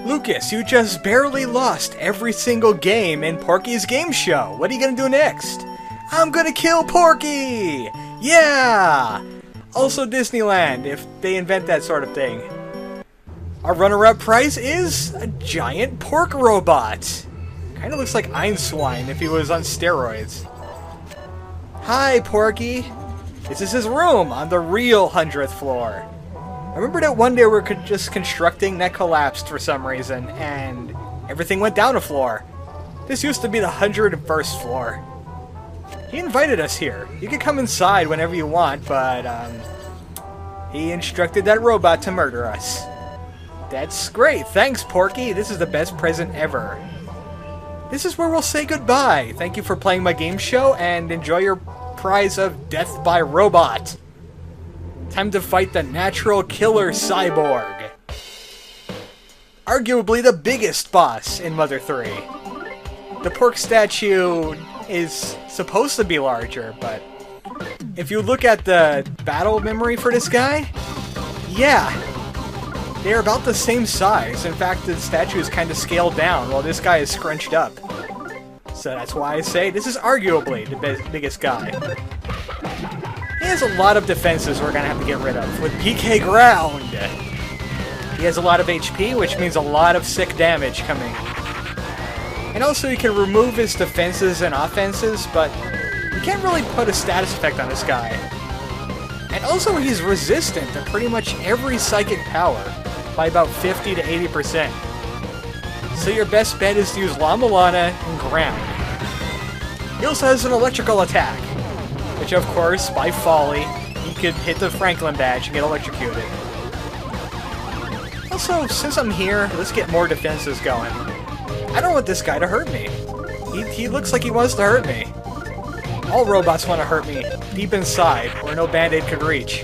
Lucas, you just barely lost every single game in Porky's game show. What are you gonna do next? I'm gonna kill Porky! Yeah! Also Disneyland, if they invent that sort of thing. Our runner-up prize is a giant pork robot. Kinda looks like Einswine if he was on steroids. Hi, Porky. This is his room on the real 100th floor. I remember that one day we were just constructing that collapsed for some reason, and everything went down a floor. This used to be the 101st floor. He invited us here. You can come inside whenever you want, but, he instructed that robot to murder us. That's great. Thanks, Porky. This is the best present ever. This is where we'll say goodbye. Thank you for playing my game show, and enjoy your prize of Death by Robot. Time to fight the natural killer Cyborg. Arguably the biggest boss in Mother 3. The pork statue is supposed to be larger, but if you look at the battle memory for this guy, yeah, they're about the same size. In fact, the statue is kind of scaled down while this guy is scrunched up. So that's why I say this is arguably the biggest guy. He has a lot of defenses we're gonna have to get rid of with PK Ground. He has a lot of HP, which means a lot of sick damage coming. And also you can remove his defenses and offenses, but you can't really put a status effect on this guy. And also he's resistant to pretty much every psychic power by about 50 to 80%. So your best bet is to use La Milana and Ground. He also has an electrical attack, which of course, by folly, he could hit the Franklin badge and get electrocuted. Also, since I'm here, let's get more defenses going. I don't want this guy to hurt me. He looks like he wants to hurt me. All robots want to hurt me, deep inside, where no band-aid could reach.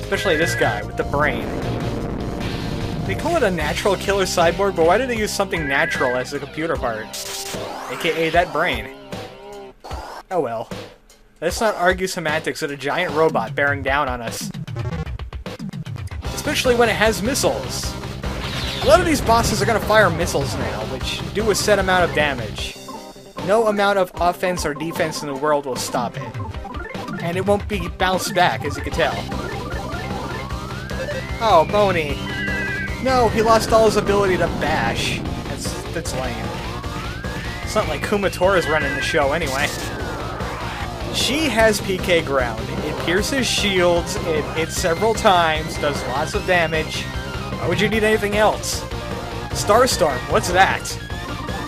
Especially this guy, with the brain. They call it a natural killer cyborg, but why did they use something natural as a computer part? AKA that brain. Oh well. Let's not argue semantics with a giant robot bearing down on us. Especially when it has missiles. A lot of these bosses are going to fire missiles now, which do a set amount of damage. No amount of offense or defense in the world will stop it. And it won't be bounced back, as you can tell. Oh, Boney. No, he lost all his ability to bash. That's lame. It's not like Kumatora's running the show anyway. She has PK Ground. It pierces shields, it hits several times, does lots of damage. Why would you need anything else? Starstorm, what's that?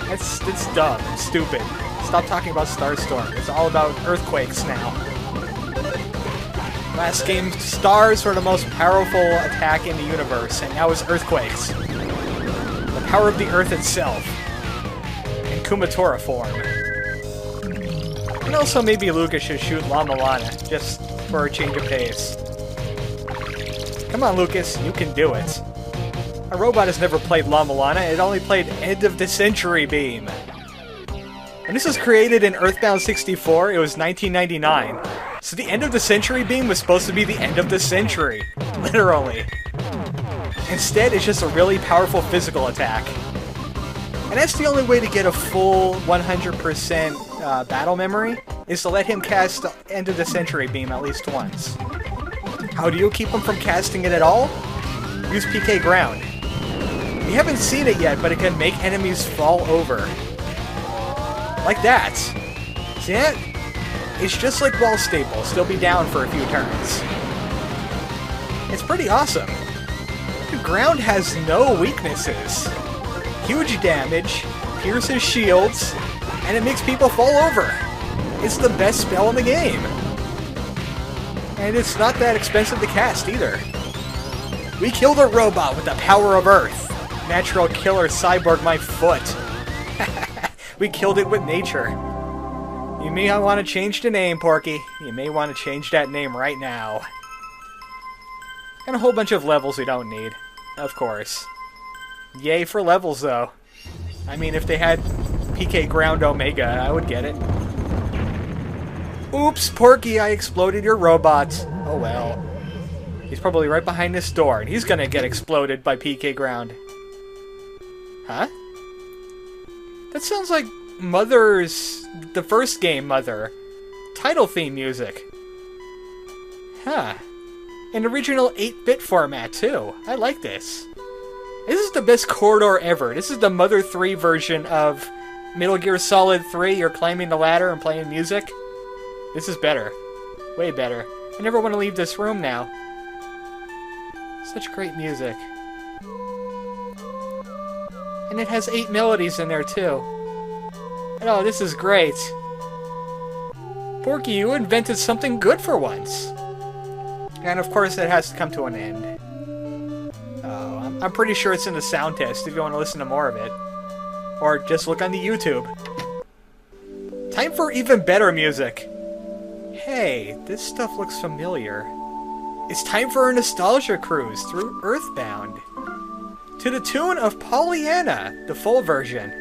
That's dumb and stupid. Stop talking about Starstorm. It's all about earthquakes now. Last game, stars were the most powerful attack in the universe, and now it's earthquakes. The power of the earth itself. In Kumatora form. And also maybe Lucas should shoot La Milana, just for a change of pace. Come on, Lucas, you can do it. A robot has never played La Milana, it only played End of the Century Beam. When this was created in Earthbound 64, it was 1999. So the End of the Century Beam was supposed to be the end of the century. Literally. Instead, it's just a really powerful physical attack. And that's the only way to get a full 100% battle memory, is to let him cast the End of the Century Beam at least once. How do you keep him from casting it at all? Use PK Ground. You haven't seen it yet, but it can make enemies fall over. Like that. See that? It's just like wall staple, still be down for a few turns. It's pretty awesome. Ground has no weaknesses. Huge damage, pierces shields, and it makes people fall over. It's the best spell in the game. And it's not that expensive to cast either. We killed a robot with the power of Earth. Natural killer cyborg my foot. We killed it with nature. You may want to change the name, Porky. You may want to change that name right now. And a whole bunch of levels we don't need. Of course. Yay for levels, though. I mean, if they had PK Ground Omega, I would get it. Oops, Porky, I exploded your robot. Oh well. He's probably right behind this door, and he's gonna get exploded by PK Ground. Huh? That sounds like Mother's... the first game, Mother. Title theme music. Huh. In original 8-bit format, too. I like this. This is the best corridor ever. This is the Mother 3 version of Metal Gear Solid 3. You're climbing the ladder and playing music. This is better. Way better. I never want to leave this room now. Such great music. And it has 8 melodies in there, too. And oh, this is great. Porky, you invented something good for once. And of course, it has to come to an end. Oh, I'm pretty sure it's in the sound test if you want to listen to more of it. Or just look on the YouTube. Time for even better music. Hey, this stuff looks familiar. It's time for a nostalgia cruise through Earthbound. To the tune of Pollyanna, the full version.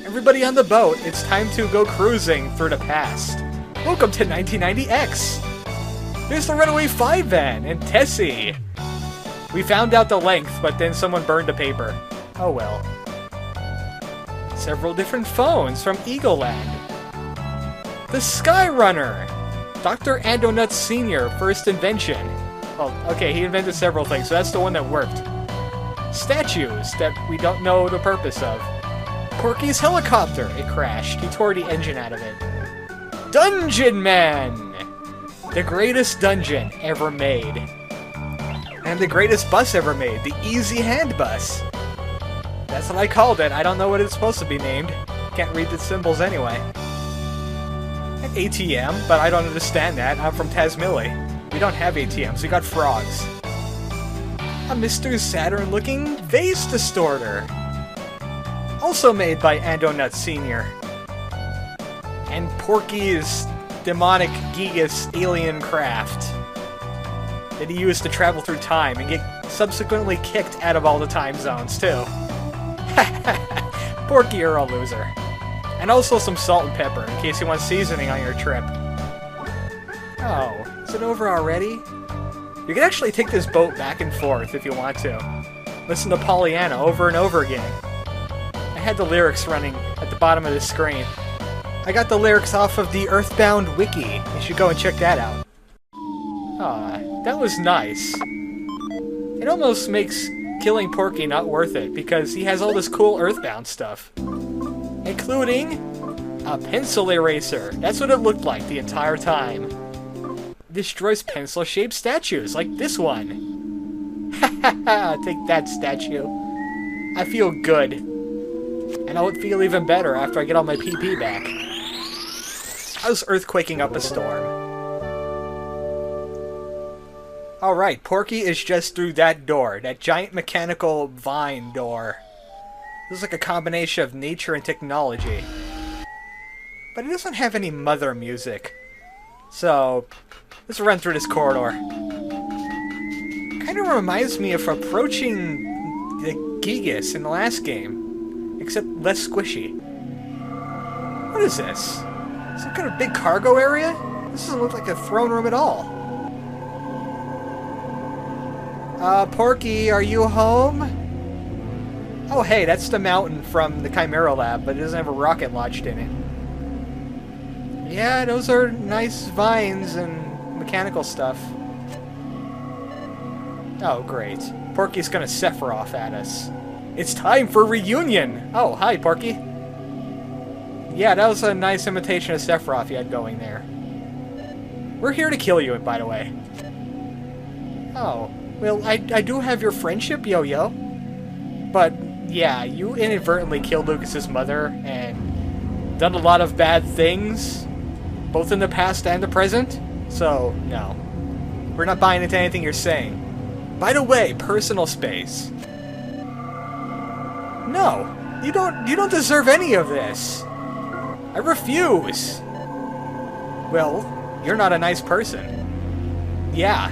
Everybody on the boat, it's time to go cruising through the past. Welcome to 1990X. There's the Runaway 5 van and Tessie. We found out the length, but then someone burned the paper. Oh well. Several different phones from Eagle Land. The Skyrunner! Dr. Andonut Sr. first invention. Well, okay, he invented several things, so that's the one that worked. Statues that we don't know the purpose of. Porky's helicopter. It crashed. He tore the engine out of it. Dungeon Man! The greatest dungeon ever made. And the greatest bus ever made. The Easy Hand Bus. That's what I called it. I don't know what it's supposed to be named. Can't read the symbols anyway. An ATM, but I don't understand that. I'm from Tasmilly. We don't have ATMs. We got frogs. A Mr. Saturn-looking vase distorter. Also made by Andonut Sr. And Porky's demonic Gigas alien craft that he used to travel through time and get subsequently kicked out of all the time zones, too. Porky, you're a loser. And also some salt and pepper, in case you want seasoning on your trip. Oh, is it over already? You can actually take this boat back and forth if you want to. Listen to Pollyanna over and over again. I had the lyrics running at the bottom of the screen. I got the lyrics off of the Earthbound wiki. You should go and check that out. Aw, that was nice. It almost makes killing Porky not worth it, because he has all this cool Earthbound stuff. Including a pencil eraser. That's what it looked like the entire time. It destroys pencil-shaped statues, like this one. Ha! Take that, statue. I feel good. And I'll feel even better after I get all my PP back. I was earthquaking up a storm. Alright, Porky is just through that door. That giant mechanical vine door. This is like a combination of nature and technology. But it doesn't have any Mother music. So, let's run through this corridor. Kind of reminds me of approaching the Gigas in the last game. Except less squishy. What is this? Some kind of big cargo area? This doesn't look like a throne room at all. Porky, are you home? Oh, hey, that's the mountain from the Chimera Lab, but it doesn't have a rocket launched in it. Yeah, those are nice vines and mechanical stuff. Oh, great. Porky's gonna Sephiroth at us. It's time for reunion! Oh, hi, Porky. Yeah, that was a nice imitation of Sephiroth you had going there. We're here to kill you, by the way. Oh, well, I do have your friendship, Yo-Yo. But, yeah, you inadvertently killed Lucas's mother and done a lot of bad things, both in the past and the present. So, no. We're not buying into anything you're saying. By the way, personal space. No, you don't deserve any of this. I refuse. Well, you're not a nice person. Yeah.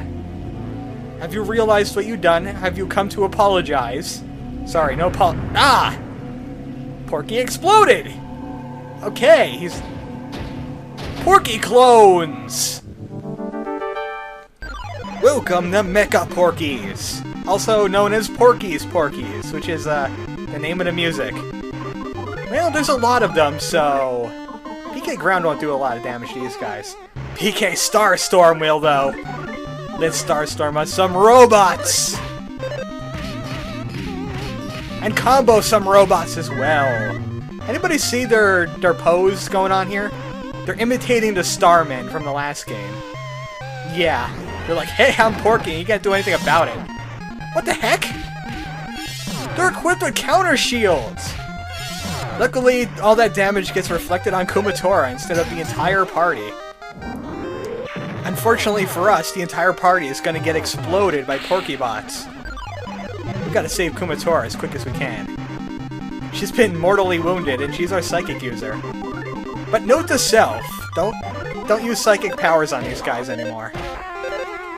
Have you realized what you've done? Have you come to apologize? Sorry, no Ah! Porky exploded! Okay, he's... Porky clones! Welcome to Mecha Porkies! Also known as Porkies, which is, The name of the music. Well, there's a lot of them, so... PK Ground won't do a lot of damage to these guys. PK Starstorm will, though. Let's Starstorm on some robots! And combo some robots as well. Anybody see their pose going on here? They're imitating the Starmen from the last game. Yeah. They're like, hey, I'm Porky, and you can't do anything about it. What the heck? They're equipped with counter shields! Luckily, all that damage gets reflected on Kumatora instead of the entire party. Unfortunately for us, the entire party is going to get exploded by Porky bots. We've got to save Kumatora as quick as we can. She's been mortally wounded, and she's our psychic user. But note to self, don't use psychic powers on these guys anymore.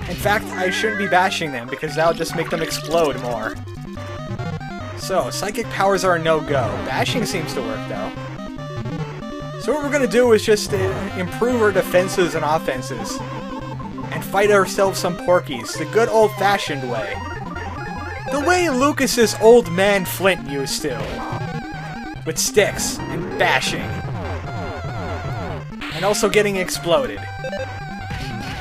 In fact, I shouldn't be bashing them, because that'll just make them explode more. So, psychic powers are a no-go. Bashing seems to work, though. So what we're gonna do is just improve our defenses and offenses. And fight ourselves some Porkies, the good old-fashioned way. The way Lucas's old man Flint used to. With sticks and bashing. And also getting exploded.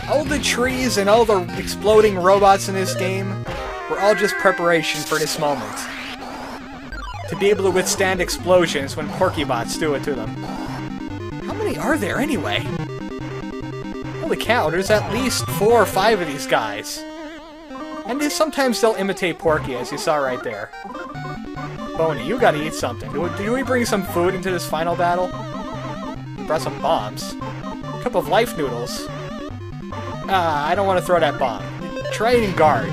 All the trees and all the exploding robots in this game were all just preparation for this moment. To be able to withstand explosions when Porky bots do it to them. How many are there anyway? Holy cow, there's at least 4 or 5 of these guys. And sometimes they'll imitate Porky, as you saw right there. Boney, you gotta eat something. Do we bring some food into this final battle? We brought some bombs. A cup of life noodles. I don't want to throw that bomb. Try it and guard.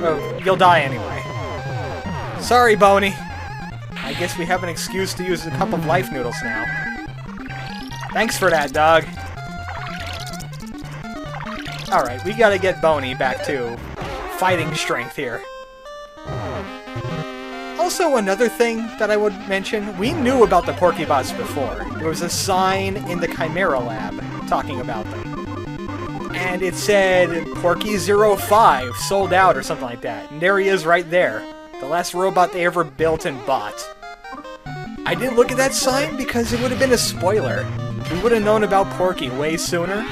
Oh, you'll die anyway. Sorry, Boney. I guess we have an excuse to use a cup of life noodles now. Thanks for that, dog. Alright, we gotta get Boney back to fighting strength here. Also, another thing that I would mention, we knew about the Porky bots before. There was a sign in the Chimera lab talking about them. And it said, Porky 05, sold out, or something like that. And there he is right there. The last robot they ever built and bought. I didn't look at that sign because it would have been a spoiler. We would have known about Porky way sooner,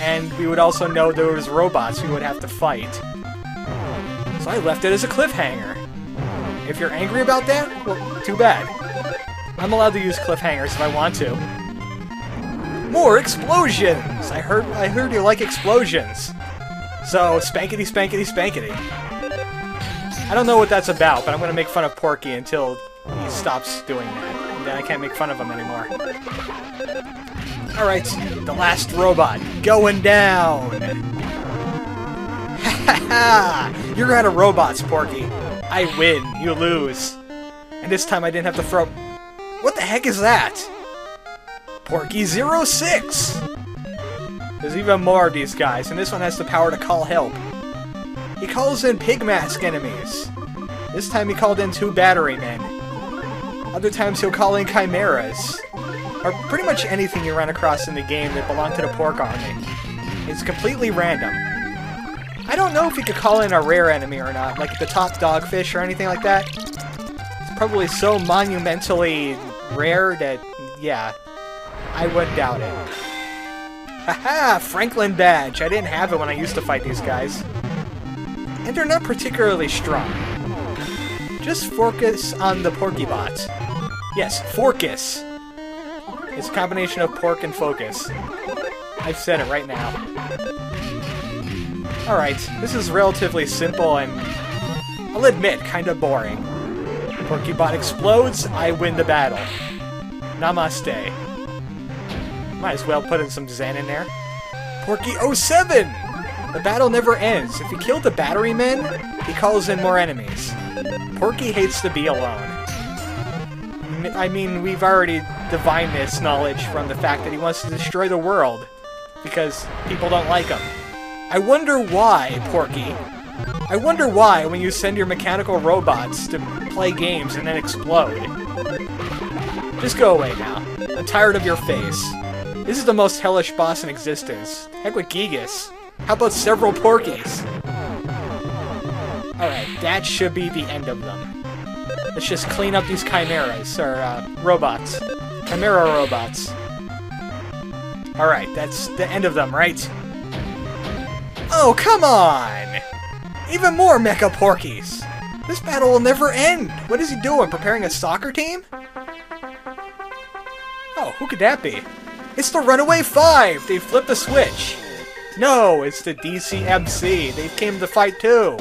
and we would also know there was robots we would have to fight. So I left it as a cliffhanger. If you're angry about that, well, too bad. I'm allowed to use cliffhangers if I want to. More explosions! I heard you like explosions. So, spankety, spankety, spankety. I don't know what that's about, but I'm gonna make fun of Porky until he stops doing that. And then I can't make fun of him anymore. Alright, the last robot, going down! Ha ha ha! You're out of robots, Porky. I win, you lose. And this time I didn't have to throw... What the heck is that? Porky 06! There's even more of these guys, and this one has the power to call help. He calls in pig mask enemies. This time he called in 2 battery men. Other times he'll call in chimeras. Or pretty much anything you run across in the game that belong to the Pork Army. It's completely random. I don't know if he could call in a rare enemy or not, like the top dogfish or anything like that. It's probably so monumentally rare that, yeah, I would doubt it. Haha! Franklin badge! I didn't have it when I used to fight these guys. And they're not particularly strong. Just focus on the Porky bots. Yes, focus! It's a combination of pork and focus. I've said it right now. Alright, this is relatively simple and, I'll admit, kinda boring. Porky bot explodes, I win the battle. Namaste. Might as well put in some Zen in there. Porky 07! The battle never ends. If you kill the battery men, he calls in more enemies. Porky hates to be alone. I mean, we've already divined this knowledge from the fact that he wants to destroy the world. Because people don't like him. I wonder why, Porky. I wonder why when you send your mechanical robots to play games and then explode. Just go away now. I'm tired of your face. This is the most hellish boss in existence. Heck with Gigas. How about several Porkies? Alright, that should be the end of them. Let's just clean up these chimeras, or robots. Chimera robots. Alright, that's the end of them, right? Oh, come on! Even more Mecha Porkies! This battle will never end! What is he doing, preparing a soccer team? Oh, who could that be? It's the Runaway Five! They flipped the switch! No, it's the DCMC. They came to fight too!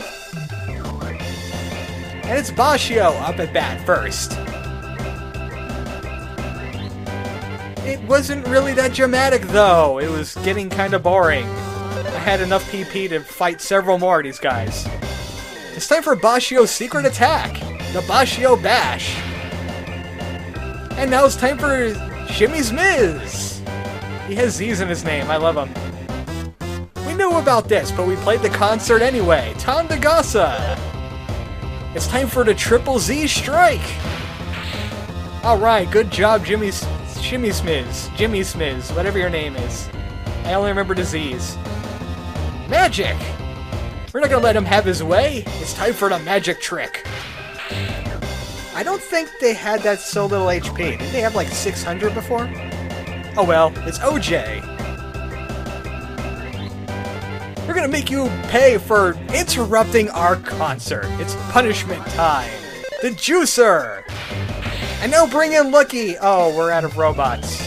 And it's Bashio up at bat first. It wasn't really that dramatic though. It was getting kinda boring. I had enough PP to fight several more of these guys. It's time for Bashio's secret attack! The Bashio Bash! And now it's time for Shimmy's Miz! He has Z's in his name, I love him. We knew about this, but we played the concert anyway. Tom DeGassa! It's time for the Triple Z Strike! Alright, good job, Shimmy Smiz, whatever your name is. I only remember the Z's. Magic! We're not gonna let him have his way. It's time for the magic trick. I don't think they had that so little HP. Did they have like 600 before? Oh well, it's OJ. We're gonna make you pay for interrupting our concert. It's punishment time. The Juicer! And now bring in Lucky! Oh, we're out of robots.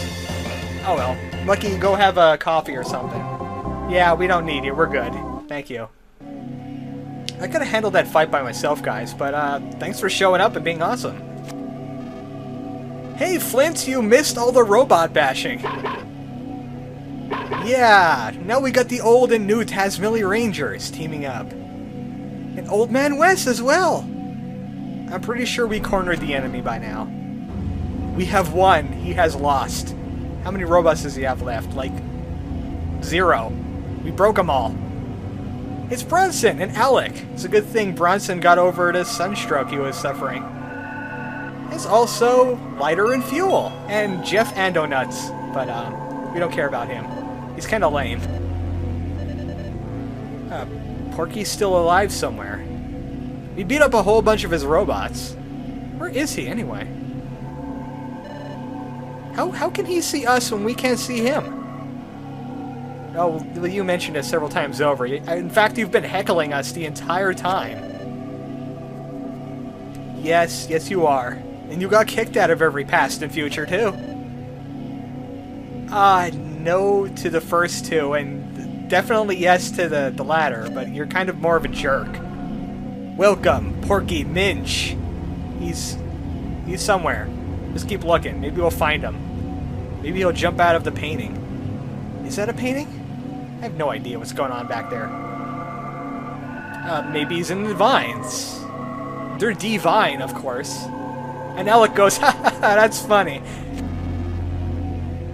Oh well. Lucky, go have a coffee or something. Yeah, we don't need you. We're good. Thank you. I could have handled that fight by myself, guys, but thanks for showing up and being awesome. Hey, Flint, you missed all the robot bashing. Yeah, now we got the old and new Tasmilly Rangers teaming up. And Old Man West as well. I'm pretty sure we cornered the enemy by now. We have won. He has lost. How many robots does he have left? Like, 0. We broke them all. It's Bronson and Alec. It's a good thing Bronson got over the sunstroke he was suffering. It's also Lighter and Fuel and Jeff Andonuts, but we don't care about him. He's kind of lame. Porky's still alive somewhere. We beat up a whole bunch of his robots. Where is he anyway? How can he see us when we can't see him? Oh, well, you mentioned it several times over. In fact, you've been heckling us the entire time. Yes, you are. And you got kicked out of every past and future, too. No to the first two, and definitely yes to the latter, but you're kind of more of a jerk. Welcome, Porky Minch. He's somewhere. Just keep looking. Maybe we'll find him. Maybe he'll jump out of the painting. Is that a painting? I have no idea what's going on back there. Maybe he's in the vines. They're divine, of course. And Alec goes, ha ha ha, that's funny.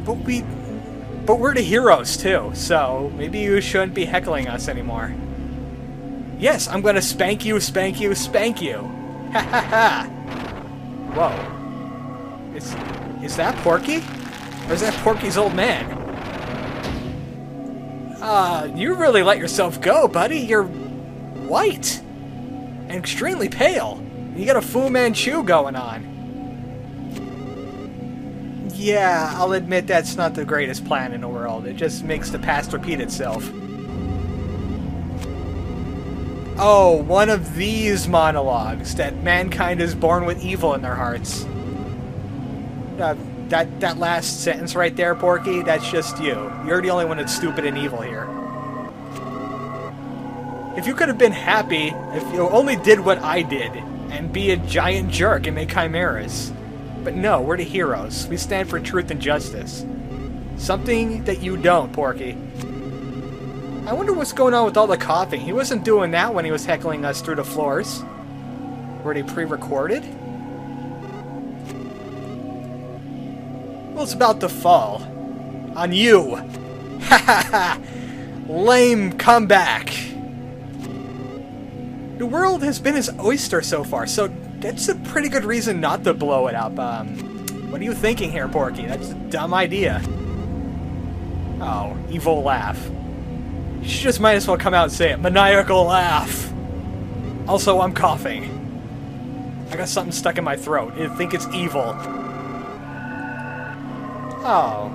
But we're the heroes, too, so maybe you shouldn't be heckling us anymore. Yes, I'm gonna spank you, spank you, spank you. Ha ha ha. Whoa. Is that Porky? Or is that Porky's old man? You really let yourself go, buddy. You're white. And extremely pale. You got a Fu Manchu going on. Yeah, I'll admit that's not the greatest plan in the world. It just makes the past repeat itself. Oh, one of these monologues, that mankind is born with evil in their hearts. That last sentence right there, Porky, that's just you. You're the only one that's stupid and evil here. If you could have been happy if you only did what I did, and be a giant jerk and make chimeras. But no, we're the heroes. We stand for truth and justice. Something that you don't, Porky. I wonder what's going on with all the coughing. He wasn't doing that when he was heckling us through the floors. Were they pre-recorded? Well, it's about to fall. On you! Ha ha ha! Lame comeback! The world has been his oyster so far, so that's a pretty good reason not to blow it up. What are you thinking here, Porky? That's a dumb idea. Oh, evil laugh. You just might as well come out and say it. Maniacal laugh! Also, I'm coughing. I got something stuck in my throat. I think it's evil. Oh.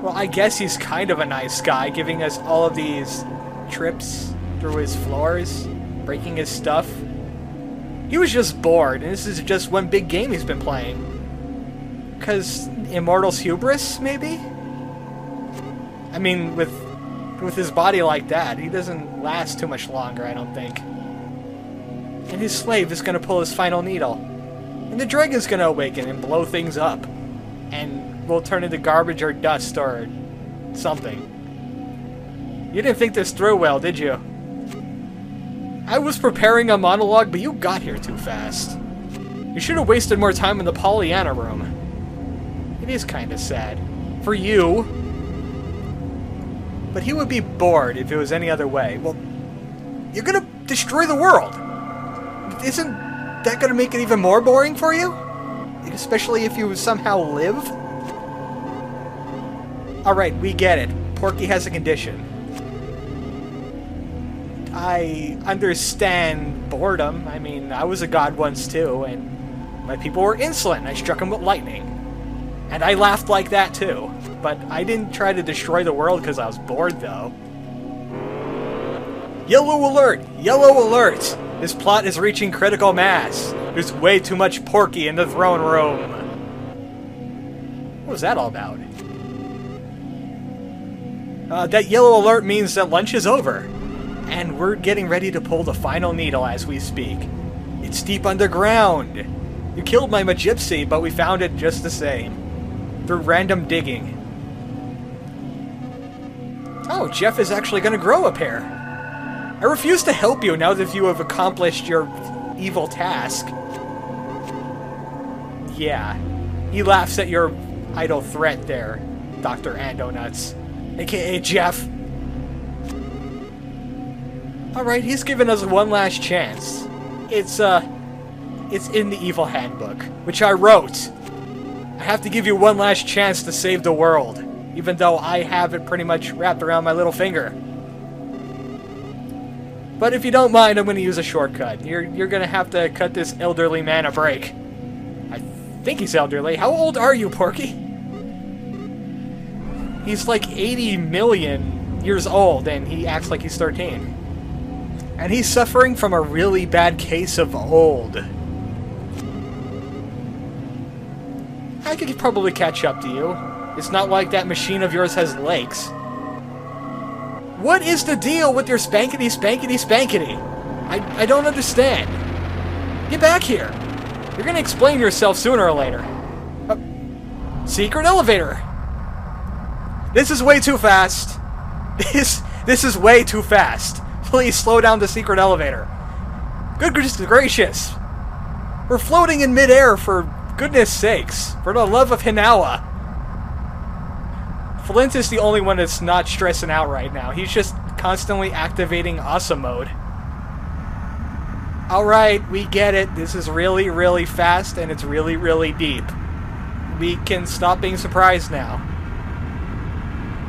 Well, I guess he's kind of a nice guy, giving us all of these trips through his floors, breaking his stuff. He was just bored, and this is just one big game he's been playing. Because Immortal's hubris, maybe? I mean, with his body like that, he doesn't last too much longer, I don't think. And his slave is going to pull his final needle. And the dragon's going to awaken and blow things up. And we'll turn into garbage or dust or something. You didn't think this through well, did you? I was preparing a monologue, but you got here too fast. You should have wasted more time in the Pollyanna room. It is kind of sad. For you. But he would be bored if it was any other way. Well, you're gonna destroy the world. Isn't that gonna make it even more boring for you? Especially if you somehow live? Alright, we get it. Porky has a condition. I understand boredom. I mean, I was a god once too, and my people were insolent, and I struck them with lightning. And I laughed like that too. But I didn't try to destroy the world because I was bored, though. Yellow alert! Yellow alert! This plot is reaching critical mass. There's way too much Porky in the throne room. What was that all about? That yellow alert means that lunch is over. And we're getting ready to pull the final needle as we speak. It's deep underground. You killed my Magypsy, but we found it just the same. Through random digging. Oh, Jeff is actually going to grow a pair. I refuse to help you now that you have accomplished your evil task. Yeah. He laughs at your idle threat there, Dr. Andonuts. AKA Jeff. Alright, he's given us one last chance. It's in the Evil Handbook, which I wrote. I have to give you one last chance to save the world, even though I have it pretty much wrapped around my little finger. But if you don't mind, I'm going to use a shortcut. You're going to have to cut this elderly man a break. I think he's elderly. How old are you, Porky? He's like 80 million years old, and he acts like he's 13. And he's suffering from a really bad case of old. I could probably catch up to you. It's not like that machine of yours has legs. What is the deal with your spankety spankety spankety? I don't understand. Get back here. You're gonna explain yourself sooner or later. Secret elevator. This is way too fast. This is way too fast. Please slow down the secret elevator. Goodness gracious. We're floating in midair, for goodness sakes. For the love of Hinawa. Flint is the only one that's not stressing out right now. He's just constantly activating awesome mode. Alright, we get it. This is really, really fast, and it's really, really deep. We can stop being surprised now.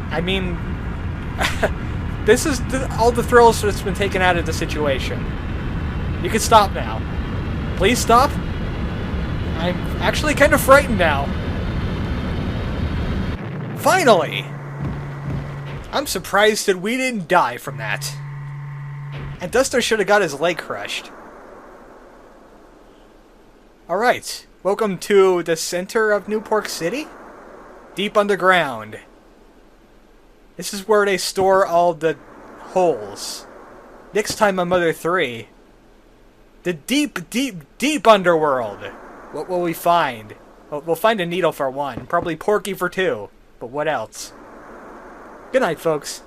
I mean... this is all the thrills that's been taken out of the situation. You can stop now. Please stop. I'm actually kind of frightened now. Finally! I'm surprised that we didn't die from that. And Duster should have got his leg crushed. Alright, welcome to the center of New Pork City? Deep underground. This is where they store all the holes. Next time on Mother 3. The deep, deep, deep underworld. What will we find? Well, we'll find a needle for one. Probably Porky for two. But what else? Good night, folks.